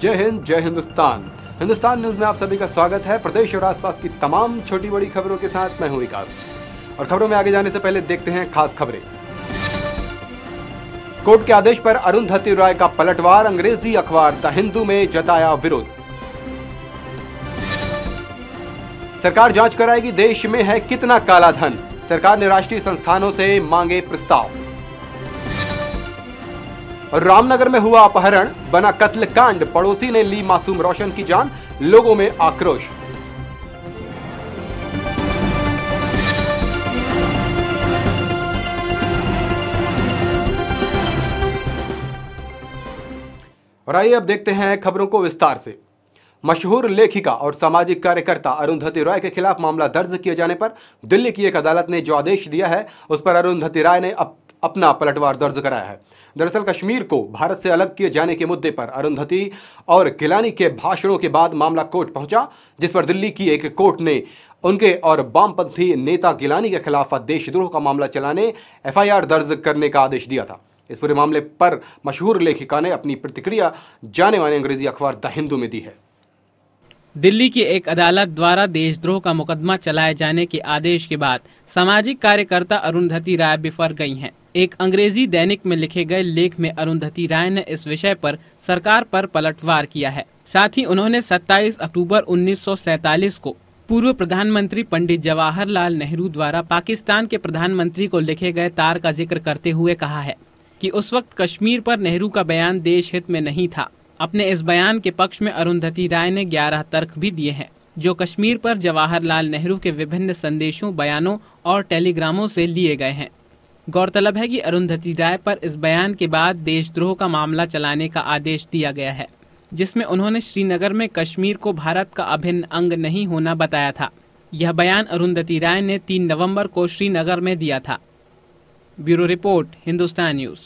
जय हिंद, जय हिंदुस्तान। हिंदुस्तान न्यूज में आप सभी का स्वागत है। प्रदेश और आसपास की तमाम छोटी बड़ी खबरों के साथ मैं हूं विकास। और खबरों में आगे जाने से पहले देखते हैं खास खबरें। कोर्ट के आदेश पर अरुंधति रॉय का पलटवार, अंग्रेजी अखबार द हिंदू में जताया विरोध। सरकार जांच कराएगी देश में है कितना काला धन, सरकार ने राष्ट्रीय संस्थानों से मांगे प्रस्ताव। रामनगर में हुआ अपहरण, बना कत्ल कांड, पड़ोसी ने ली मासूम रोशन की जान, लोगों में आक्रोश। और आइए अब देखते हैं खबरों को विस्तार से। मशहूर लेखिका और सामाजिक कार्यकर्ता अरुंधति रॉय के खिलाफ मामला दर्ज किए जाने पर दिल्ली की एक अदालत ने जो आदेश दिया है उस पर अरुंधति रॉय ने अपना पलटवार दर्ज कराया है। दरअसल कश्मीर को भारत से अलग किए जाने के मुद्दे पर अरुंधति और गिलानी के भाषणों के बाद मामला कोर्ट पहुंचा, जिस पर दिल्ली की एक कोर्ट ने उनके और वामपंथी नेता गिलानी के खिलाफ देशद्रोह का मामला चलाने, एफआईआर दर्ज करने का आदेश दिया था। इस पूरे मामले पर मशहूर लेखिका ने अपनी प्रतिक्रिया जाने माने अंग्रेजी अखबार द हिंदू में दी है। दिल्ली की एक अदालत द्वारा देशद्रोह का मुकदमा चलाए जाने के आदेश के बाद सामाजिक कार्यकर्ता अरुंधति राय बिफर गई हैं। एक अंग्रेजी दैनिक में लिखे गए लेख में अरुंधति राय ने इस विषय पर सरकार पर पलटवार किया है। साथ ही उन्होंने 27 अक्टूबर 1947 को पूर्व प्रधानमंत्री पंडित जवाहरलाल नेहरू द्वारा पाकिस्तान के प्रधानमंत्री को लिखे गए तार का जिक्र करते हुए कहा है कि उस वक्त कश्मीर पर नेहरू का बयान देश हित में नहीं था। अपने इस बयान के पक्ष में अरुंधति राय ने 11 तर्क भी दिए हैं, जो कश्मीर पर जवाहरलाल नेहरू के विभिन्न संदेशों, बयानों और टेलीग्रामों से लिए गए हैं। गौरतलब है कि अरुंधति राय पर इस बयान के बाद देशद्रोह का मामला चलाने का आदेश दिया गया है, जिसमें उन्होंने श्रीनगर में कश्मीर को भारत का अभिन्न अंग नहीं होना बताया था। यह बयान अरुंधति राय ने 3 नवंबर को श्रीनगर में दिया था। Bureau report, Hindustan news.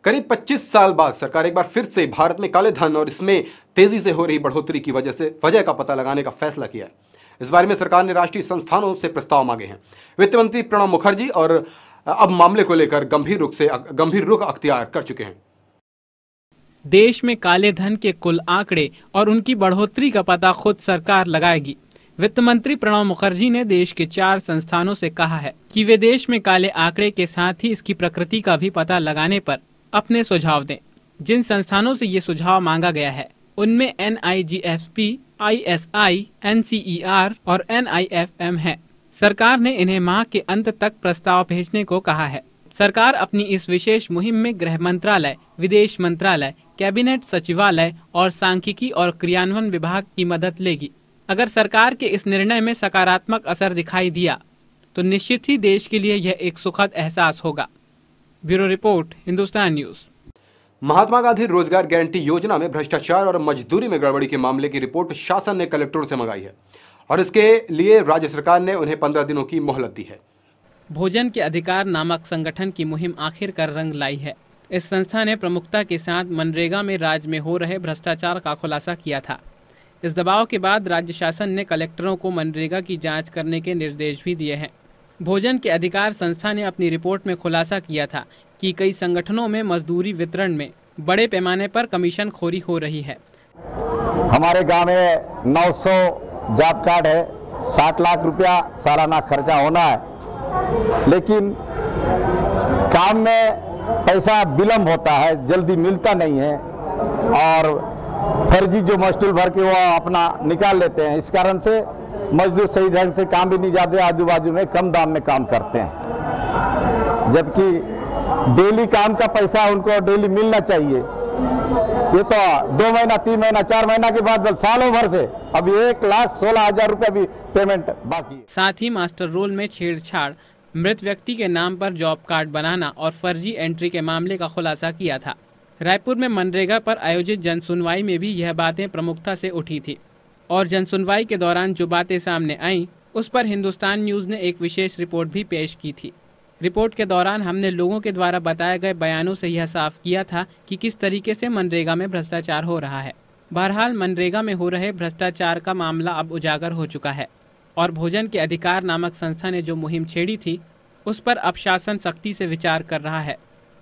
करीब 25 साल बाद सरकार एक बार फिर से भारत में काले धन और इसमें तेजी से हो रही बढ़ोतरी की वजह का पता लगाने का फैसला किया है। इस बारे में सरकार ने राष्ट्रीय संस्थानों से प्रस्ताव मांगे हैं। वित्त मंत्री प्रणब मुखर्जी और अब मामले को लेकर गंभीर रुख अख्तियार कर चुके हैं। देश में काले धन के कुल आंकड़े और उनकी बढ़ोतरी का पता खुद सरकार लगाएगी। वित्त मंत्री प्रणब मुखर्जी ने देश के 4 संस्थानों से कहा है कि वे देश में काले आंकड़े के साथ ही इसकी प्रकृति का भी पता लगाने पर अपने सुझाव दें। जिन संस्थानों से ये सुझाव मांगा गया है उनमें NIGFP, ISI, NCER और NIFM है। सरकार ने इन्हें माह के अंत तक प्रस्ताव भेजने को कहा है। सरकार अपनी इस विशेष मुहिम में गृह मंत्रालय, विदेश मंत्रालय, कैबिनेट सचिवालय और सांख्यिकी और क्रियान्वयन विभाग की मदद लेगी। अगर सरकार के इस निर्णय में सकारात्मक असर दिखाई दिया तो निश्चित ही देश के लिए यह एक सुखद एहसास होगा। Bureau report, Hindustan news. Mahatma Gandhi रोजगार गारंटी योजना में भ्रष्टाचार और मजदूरी में गड़बड़ी के मामले की रिपोर्ट शासन ने कलेक्टरों से मंगाई है और इसके लिए राज्य सरकार ने उन्हें 15 दिनों की मोहलत दी है। भोजन के अधिकार नामक संगठन की मुहिम आखिरकार रंग लाई है। इस संस्था ने प्रमुखता के साथ मनरेगा में राज्य में हो रहे भ्रष्टाचार का खुलासा किया था। इस दबाव के बाद राज्य शासन ने कलेक्टरों को मनरेगा की जांच करने के निर्देश भी दिए हैं। भोजन के अधिकार संस्था ने अपनी रिपोर्ट में खुलासा किया था कि कई संगठनों में मजदूरी वितरण में बड़े पैमाने पर कमीशन खोरी हो रही है। हमारे गांव में 900 जॉब कार्ड है, 60 लाख रुपया सालाना खर्चा होना है, लेकिन काम में पैसा विलम्ब होता है, जल्दी मिलता नहीं है और फर्जी जो मजदूर भर के वो अपना निकाल लेते हैं। इस कारण से मजदूर सही ढंग से काम भी नहीं जाते, आजू बाजू में कम दाम में काम करते हैं, जबकि डेली काम का पैसा उनको डेली मिलना चाहिए। ये तो 2 महीना, 3 महीना, 4 महीना के बाद सालों भर से अभी 1,16,000 रुपये भी पेमेंट बाकी है। साथ ही मास्टर रोल में छेड़छाड़, मृत व्यक्ति के नाम पर जॉब कार्ड बनाना और फर्जी एंट्री के मामले का खुलासा किया था। रायपुर में मनरेगा पर आयोजित जनसुनवाई में भी यह बातें प्रमुखता से उठी थी और जनसुनवाई के दौरान जो बातें सामने आईं उस पर हिंदुस्तान न्यूज ने एक विशेष रिपोर्ट भी पेश की थी। रिपोर्ट के दौरान हमने लोगों के द्वारा बताए गए बयानों से यह साफ किया था कि किस तरीके से मनरेगा में भ्रष्टाचार हो रहा है। बहरहाल मनरेगा में हो रहे भ्रष्टाचार का मामला अब उजागर हो चुका है और भोजन के अधिकार नामक संस्था ने जो मुहिम छेड़ी थी उस पर अब शासन सख्ती से विचार कर रहा है।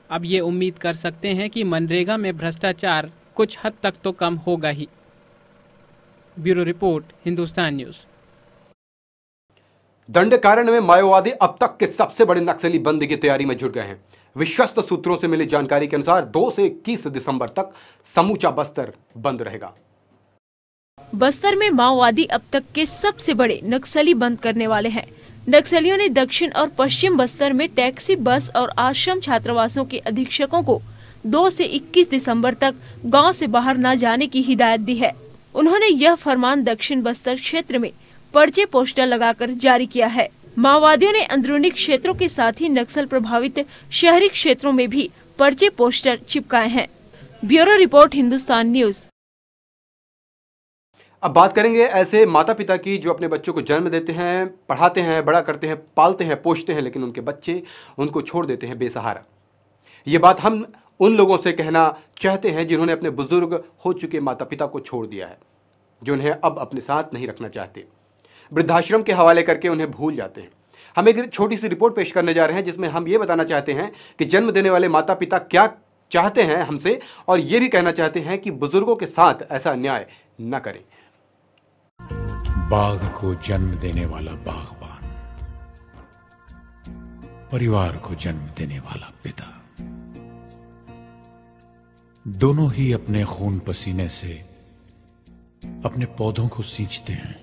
अब ये उम्मीद कर सकते हैं कि मनरेगा में भ्रष्टाचार कुछ हद तक तो कम होगा ही। Bureau report, Hindustan news. Dandakaranya में माओवादी अब तक के सबसे बड़े नक्सली बंदी की तैयारी में जुट गए हैं। विश्वस्त सूत्रों से मिली जानकारी के अनुसार 2 से 21 दिसंबर तक समूचा बस्तर बंद रहेगा। बस्तर में माओवादी अब तक के सबसे बड़े नक्सली बंद करने वाले हैं। नक्सलियों ने दक्षिण और पश्चिम बस्तर में टैक्सी, बस और आश्रम छात्रावासों के अधीक्षकों को 2 से 21 दिसंबर तक गांव से बाहर न जाने की हिदायत दी है। उन्होंने यह फरमान दक्षिण बस्तर क्षेत्र में पर्चे पोस्टर लगाकर जारी किया है। माओवादियों ने अंदरूनी क्षेत्रों के साथ ही नक्सल प्रभावित शहरी क्षेत्रों में भी पर्चे पोस्टर चिपकाए हैं। Bureau report, Hindustan news. अब बात करेंगे ऐसे माता पिता की जो अपने बच्चों को जन्म देते हैं, पढ़ाते हैं, बड़ा करते हैं, पालते हैं, पोषते हैं, लेकिन उनके बच्चे उनको छोड़ देते हैं बेसहारा। ये बात हम उन लोगों से कहना चाहते हैं जिन्होंने अपने बुजुर्ग हो चुके माता पिता को छोड़ दिया है, जो उन्हें अब अपने साथ नहीं रखना चाहते, वृद्धाश्रम के हवाले करके उन्हें भूल जाते हैं। हम एक छोटी सी रिपोर्ट पेश करने जा रहे हैं जिसमें हम ये बताना चाहते हैं कि जन्म देने वाले माता पिता क्या चाहते हैं हमसे, और ये भी कहना चाहते हैं कि बुजुर्गों के साथ ऐसा अन्याय न करें। बाघ को जन्म देने वाला बागबान, परिवार को जन्म देने वाला पिता, दोनों ही अपने खून पसीने से अपने पौधों को सींचते हैं।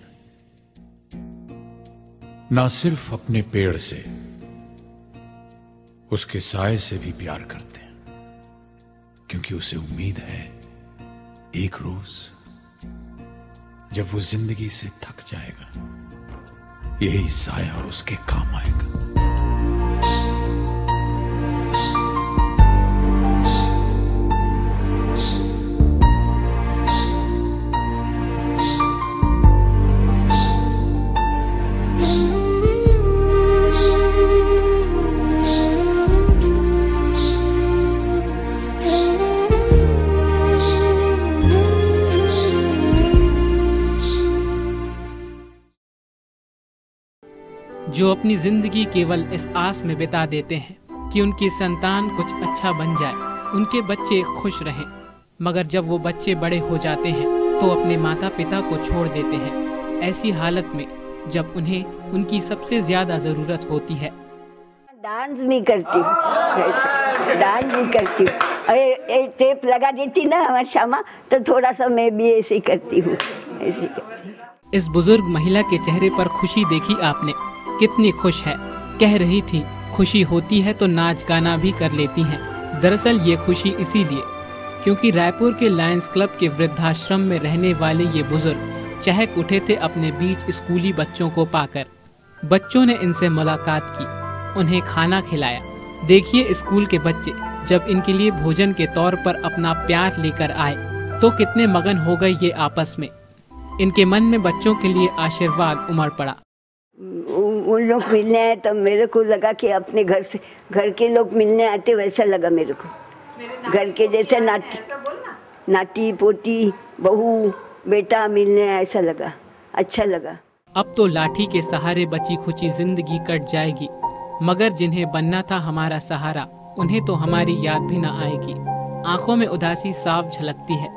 ना सिर्फ अपने पेड़ से, उसके साए से भी प्यार करते हैं, क्योंकि उसे उम्मीद है एक रोज जब वो जिंदगी से थक जाएगा, यही साया उसके काम आएगा। जो अपनी जिंदगी केवल इस आस में बिता देते हैं कि उनकी संतान कुछ अच्छा बन जाए, उनके बच्चे खुश रहें, मगर जब वो बच्चे बड़े हो जाते हैं तो अपने माता पिता को छोड़ देते हैं। ऐसी हालत में जब उन्हें उनकी सबसे ज्यादा जरूरत होती है। डांस नहीं करती, डांस नहीं करती। अरे टेप लगा देती ना हमारी शामा, तो थोड़ा सा मैं भी ऐसे ही करती हूँ। इस बुजुर्ग महिला के चेहरे पर खुशी देखी आपने, कितनी खुश है। कह रही थी खुशी होती है तो नाच गाना भी कर लेती हैं। दरअसल ये खुशी इसीलिए क्योंकि रायपुर के लायंस क्लब के वृद्धाश्रम में रहने वाले ये बुजुर्ग चहक उठे थे अपने बीच स्कूली बच्चों को पाकर। बच्चों ने इनसे मुलाकात की, उन्हें खाना खिलाया। देखिए स्कूल के बच्चे जब इनके लिए भोजन के तौर पर अपना प्यार लेकर आए तो कितने मगन हो गए ये आपस में। इनके मन में बच्चों के लिए आशीर्वाद उमड़ पड़ा। उन लोग मिलने आए तो मेरे को लगा कि अपने घर से, घर के लोग मिलने आते वैसा लगा मेरे को। घर के जैसे नाती पोती, बहू बेटा मिलने आए ऐसा लगा, अच्छा लगा। अब तो लाठी के सहारे बची खुची जिंदगी कट जाएगी, मगर जिन्हें बनना था हमारा सहारा, उन्हें तो हमारी याद भी न आएगी। आंखों में उदासी साफ झलकती है।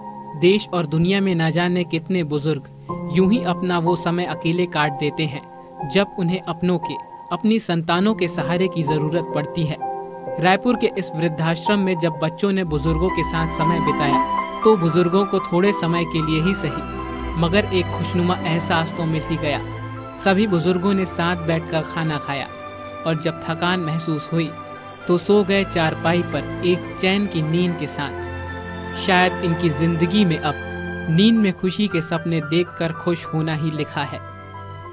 देश और दुनिया में न जाने कितने बुजुर्ग यूं ही अपना वो समय अकेले काट देते हैं जब उन्हें अपनों के, अपनी संतानों के सहारे की जरूरत पड़ती है। रायपुर के इस वृद्धाश्रम में जब बच्चों ने बुजुर्गों के साथ समय बिताया तो बुजुर्गों को थोड़े समय के लिए ही सही, मगर एक खुशनुमा एहसास तो मिल ही गया। सभी बुजुर्गों ने साथ बैठकर खाना खाया और जब थकान महसूस हुई तो सो गए चारपाई पर एक चैन की नींद के साथ। शायद इनकी जिंदगी में अब नींद में खुशी के सपने देखकर खुश होना ही लिखा है,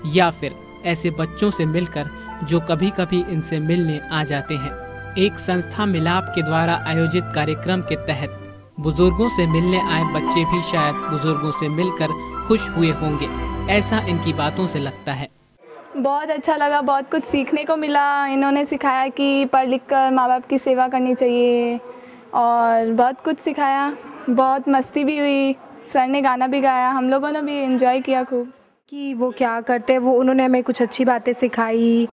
या फिर ऐसे बच्चों से मिलकर जो कभी कभी इनसे मिलने आ जाते हैं। एक संस्था मिलाप के द्वारा आयोजित कार्यक्रम के तहत बुजुर्गों से मिलने आए बच्चे भी शायद बुजुर्गों से मिलकर खुश हुए होंगे, ऐसा इनकी बातों से लगता है। बहुत अच्छा लगा, बहुत कुछ सीखने को मिला। इन्होंने सिखाया कि पढ़ लिख कर माँ बाप की सेवा करनी चाहिए और बहुत कुछ सिखाया। बहुत मस्ती भी हुई, सर ने गाना भी गाया, हम लोगों ने भी एंजॉय किया खूब। कि वो क्या करते हैं, वो उन्होंने हमें कुछ अच्छी बातें सिखाई।